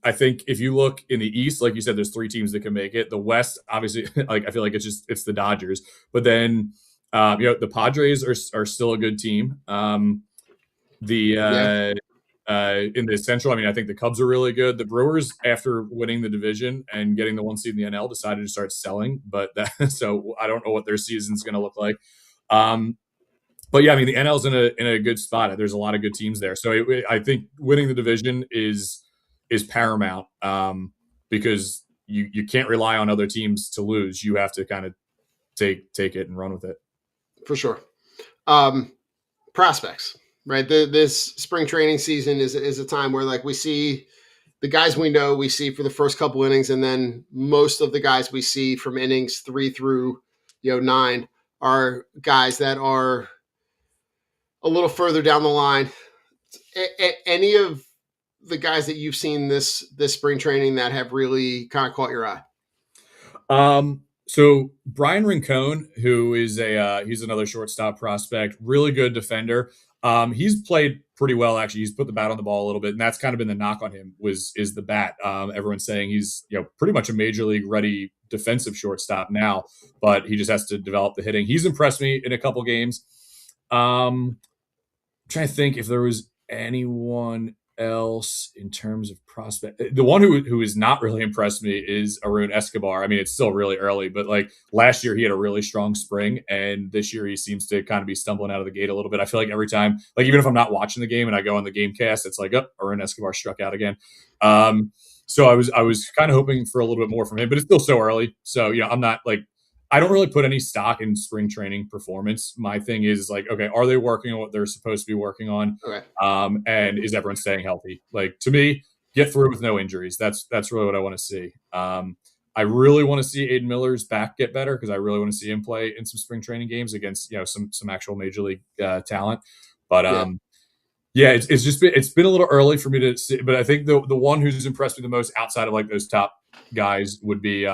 I think if you look in the East, like you said, there's 3 teams that can make it. The West, obviously, like I feel like it's the Dodgers, but then the Padres are still a good team. The Yeah, In the Central, I mean, I think the Cubs are really good. The Brewers, after winning the division and getting the 1 seed in the NL, decided to start selling, but so I don't know what their season's going to look like. But yeah, I mean, the NL's in a good spot. There's a lot of good teams there, so I think winning the division is paramount, because you can't rely on other teams to lose. You have to kind of take it and run with it. for sure. Prospects, right? This spring training season is a time where like we see the guys we see for the first couple innings, and then most of the guys we see from innings 3 through 9 are guys that are a little further down the line. Any of the guys that you've seen this spring training that have really kind of caught your eye? So Brian Rincon, who is he's another shortstop prospect, really good defender. He's played pretty well, actually. He's put the bat on the ball a little bit, and that's kind of been the knock on him is the bat. Everyone's saying he's pretty much a major league ready defensive shortstop now, but he just has to develop the hitting. He's impressed me in a couple games. I'm trying to think if there was anyone else in terms of prospect. The one who has not really impressed me is Arun Escobar. I mean, it's still really early, but like last year he had a really strong spring, and this year he seems to kind of be stumbling out of the gate a little bit. I feel like every time, like even if I'm not watching the game and I go on the game cast, it's like, oh, Arun Escobar struck out again. So I was kind of hoping for a little bit more from him, but it's still so early. So I'm not like, I don't really put any stock in spring training performance. My thing is like, okay, are they working on what they're supposed to be working on? Okay. And is everyone staying healthy? Like, to me, get through with no injuries. That's really what I want to see. I really want to see Aiden Miller's back get better, because I really want to see him play in some spring training games against some actual major league talent. But yeah, it's been a little early for me to see. But I think the one who's impressed me the most outside of like those top guys would be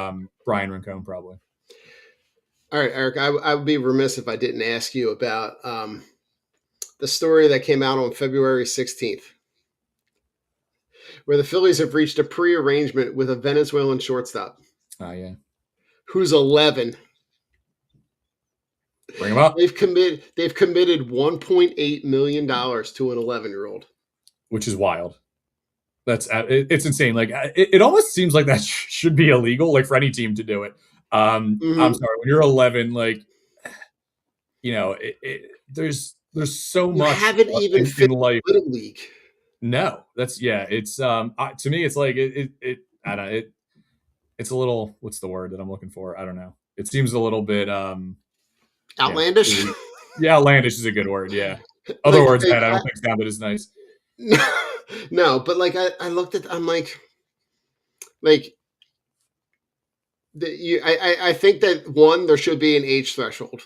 Brian Rincon, probably. All right, Eric, I would be remiss if I didn't ask you about the story that came out on February 16th, where the Phillies have reached a pre-arrangement with a Venezuelan shortstop. Oh, yeah. Who's 11. Bring him up. They've committed $1.8 million to an 11-year-old, which is wild. It's insane. Like it almost seems like that should be illegal, like for any team to do it. I'm sorry, when you're 11, like there's so much. You haven't even fit life. Little League. No, that's It's to me, it's like I don't know. It's a little. What's the word that I'm looking for? I don't know. It seems a little bit outlandish. Yeah, outlandish is a good word. Yeah. Other words that I don't think sounded as nice. No, but like I looked at, I'm like I think that one, there should be an age threshold.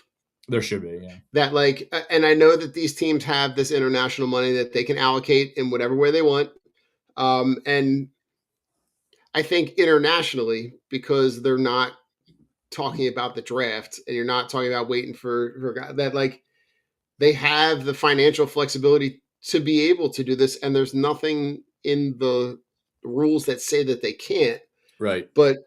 There should be, yeah. That like, and I know that these teams have this international money that they can allocate in whatever way they want. And I think internationally, because they're not talking about the draft and you're not talking about waiting for that, like they have the financial flexibility to be able to do this. And there's nothing in the rules that say that they can't. Right. But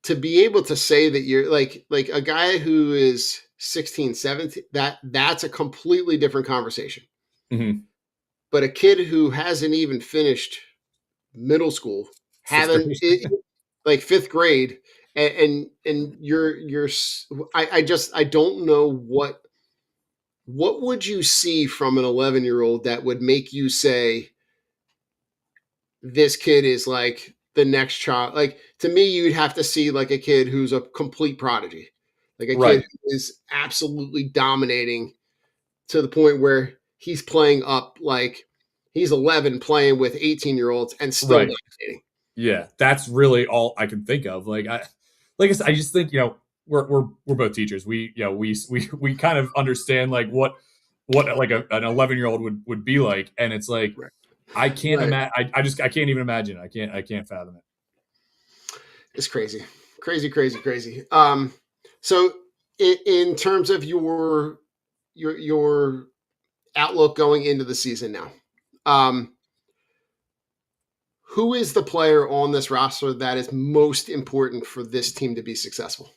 to be able to say that you're like a guy who is 16, 17, that's a completely different conversation. Mm-hmm. But a kid who hasn't even finished middle school, like fifth grade, and you're I don't know what would you see from an 11-year-old that would make you say this kid is like the next child. Like, to me, you'd have to see like a kid who's a complete prodigy, like a kid who is absolutely dominating to the point where he's playing up, like he's 11 playing with 18-year-olds and still dominating. Yeah, that's really all I can think of. Like I said, I just think we're both teachers. We kind of understand like what like an 11-year-old would be like, and it's like I can't imagine. I can't even imagine. I can't fathom it. It's crazy. So in terms of your outlook going into the season now, who is the player on this roster that is most important for this team to be successful?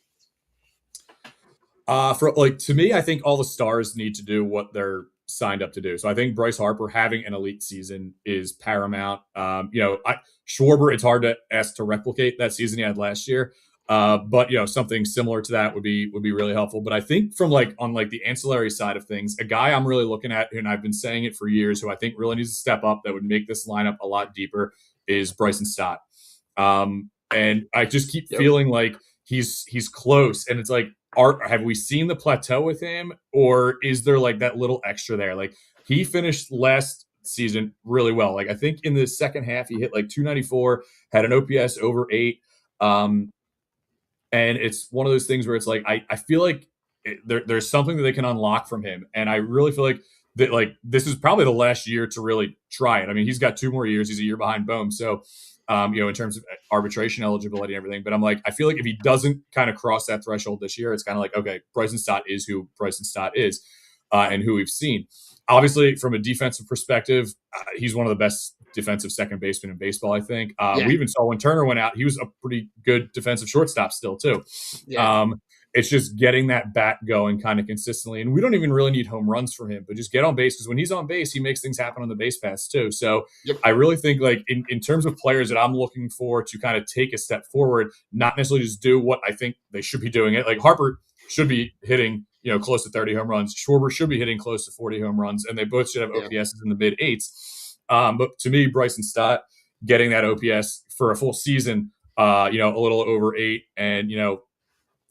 To me, I think all the stars need to do what they're signed up to do. So I think Bryce Harper having an elite season is paramount. Schwarber, it's hard to ask to replicate that season he had last year. But something similar to that would be really helpful. But I think from on the ancillary side of things, a guy I'm really looking at, and I've been saying it for years, who I think really needs to step up that would make this lineup a lot deeper, is Bryson Stott. And I just keep feeling like he's close, and it's like, have we seen the plateau with him, or is there that little extra there? He finished last season really well. I think in the second half he hit 294, had an OPS over 8. And it's one of those things where it's I feel like there's something that they can unlock from him, and I really feel like that this is probably the last year to really try it. I mean, he's got 2 more years. He's a year behind Bohm, so in terms of arbitration eligibility and everything. But I feel like if he doesn't kind of cross that threshold this year, it's kind of okay, Bryson Stott is who Bryson Stott is, and who we've seen. Obviously, from a defensive perspective, he's one of the best defensive second basemen in baseball, I think. We even saw when Turner went out, he was a pretty good defensive shortstop still, too. Yeah. It's just getting that bat going kind of consistently. And we don't even really need home runs from him, but just get on base, because when he's on base, he makes things happen on the base paths, too. So I really think, in terms of players that I'm looking for to kind of take a step forward, not necessarily just do what I think they should be doing. Harper should be hitting close to 30 home runs. Schwarber should be hitting close to 40 home runs, and they both should have OPSs in the mid 8s. But to me, Bryson Stott getting that OPS for a full season, a little over 8, and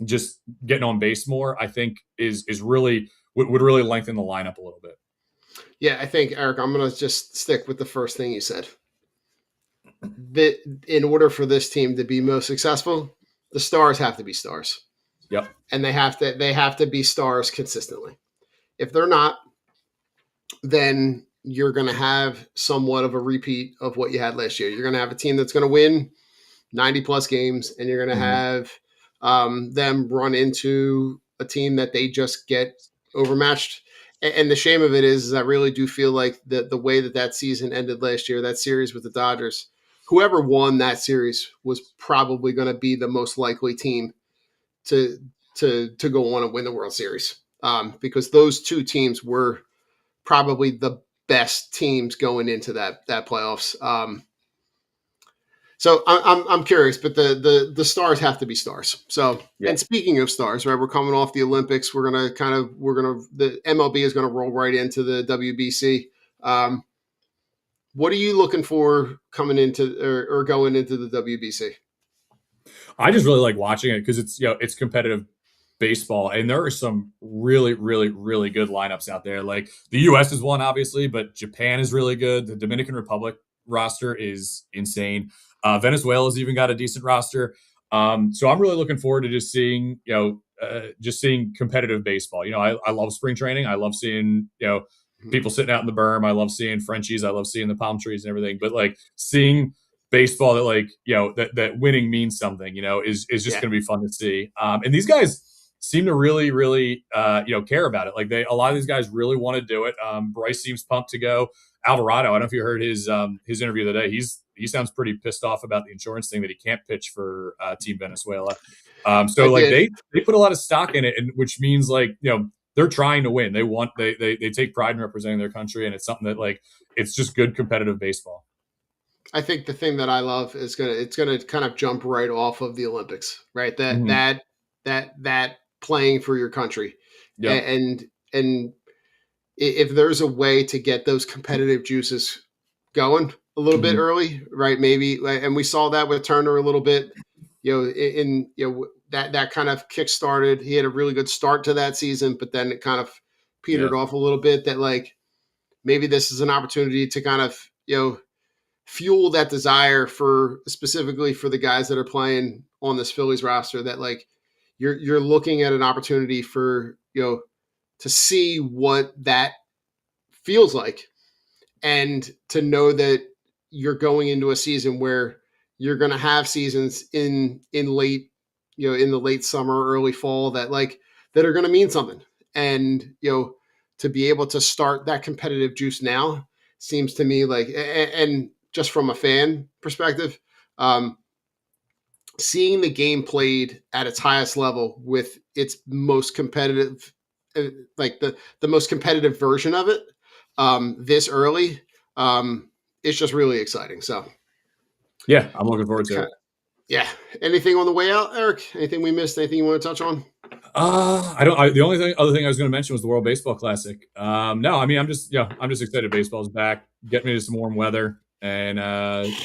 just getting on base more, I think is really would really lengthen the lineup a little bit. Yeah, I think, Eric, I'm going to just stick with the first thing you said. That in order for this team to be most successful, the stars have to be stars. Yep. And they have to be stars consistently. If they're not, then you're going to have somewhat of a repeat of what you had last year. You're going to have a team that's going to win 90 plus games, and you're going to have them run into a team that they just get overmatched. And the shame of it is I really do feel like the way that season ended last year, that series with the Dodgers, whoever won that series was probably going to be the most likely team to go on and win the World Series, because those 2 teams were probably the best teams going into that playoffs. So I'm curious, but the stars have to be stars. So, And speaking of stars, right, we're coming off the Olympics. The MLB is going to roll right into the WBC. What are you looking for coming into or going into the WBC? I just really like watching it because it's competitive baseball, and there are some really, really, really good lineups out there. The U.S. is one, obviously, but Japan is really good. The Dominican Republic roster is insane. Venezuela's even got a decent roster. So I'm really looking forward to just seeing competitive baseball. I love spring training. I love seeing people sitting out in the berm. I love seeing Frenchies. I love seeing the palm trees and everything. But seeing baseball that that winning means something, is just going to be fun to see. And these guys seem to really, really, care about it. A lot of these guys really want to do it. Bryce seems pumped to go. Alvarado, I don't know if you heard his interview today. He sounds pretty pissed off about the insurance thing that he can't pitch for Team Venezuela. They put a lot of stock in it, and which means they're trying to win. They take pride in representing their country, and it's something that it's just good competitive baseball. I think the thing that I love is it's gonna kind of jump right off of the Olympics, right? That playing for your country, and if there's a way to get those competitive juices going a little bit early, right? Maybe, and we saw that with Turner a little bit, that kind of kick-started. He had a really good start to that season, but then it kind of petered off a little bit. That maybe this is an opportunity to kind of, fuel that desire specifically for the guys that are playing on this Phillies roster, that you're looking at an opportunity for, to see what that feels like, and to know that you're going into a season where you're going to have seasons in late, in the late summer, early fall, that are going to mean something. And, to be able to start that competitive juice now seems to me and just from a fan perspective. Seeing the game played at its highest level with its most competitive, like the most competitive version of it, this early, it's just really exciting. So, yeah, I'm looking forward to it. Yeah. Anything on the way out, Eric? Anything we missed? Anything you want to touch on? The only other thing I was going to mention was the World Baseball Classic. No, I mean, I'm just excited. Baseball's back. Get me to some warm weather and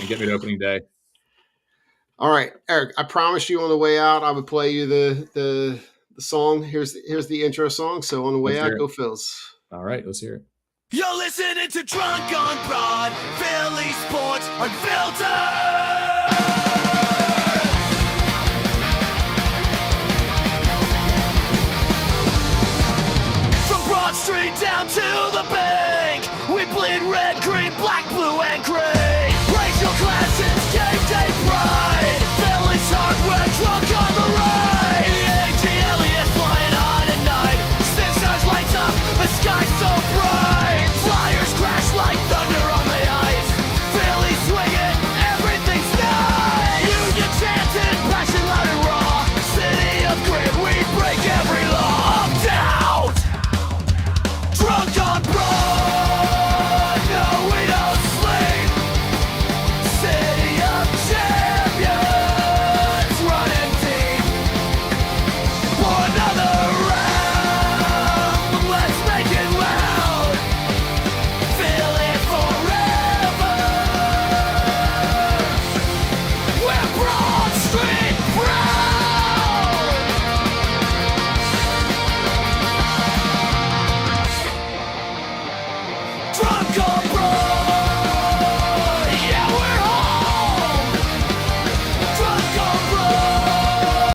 get me to opening day. All right, Eric. I promised you on the way out I would play you the song. Here's the intro song. So on the way out, go Phils. All right, let's hear it. You're listening to Drunk on Broad, Philly Sports Unfiltered. Broad Street down to the bank, we bleed red, green, black, blue, and gray. Racial classes, game day pride, Philly's hardware, drunk on the ride. ATLES flying on at night, Sixers lights up, the sky so bright.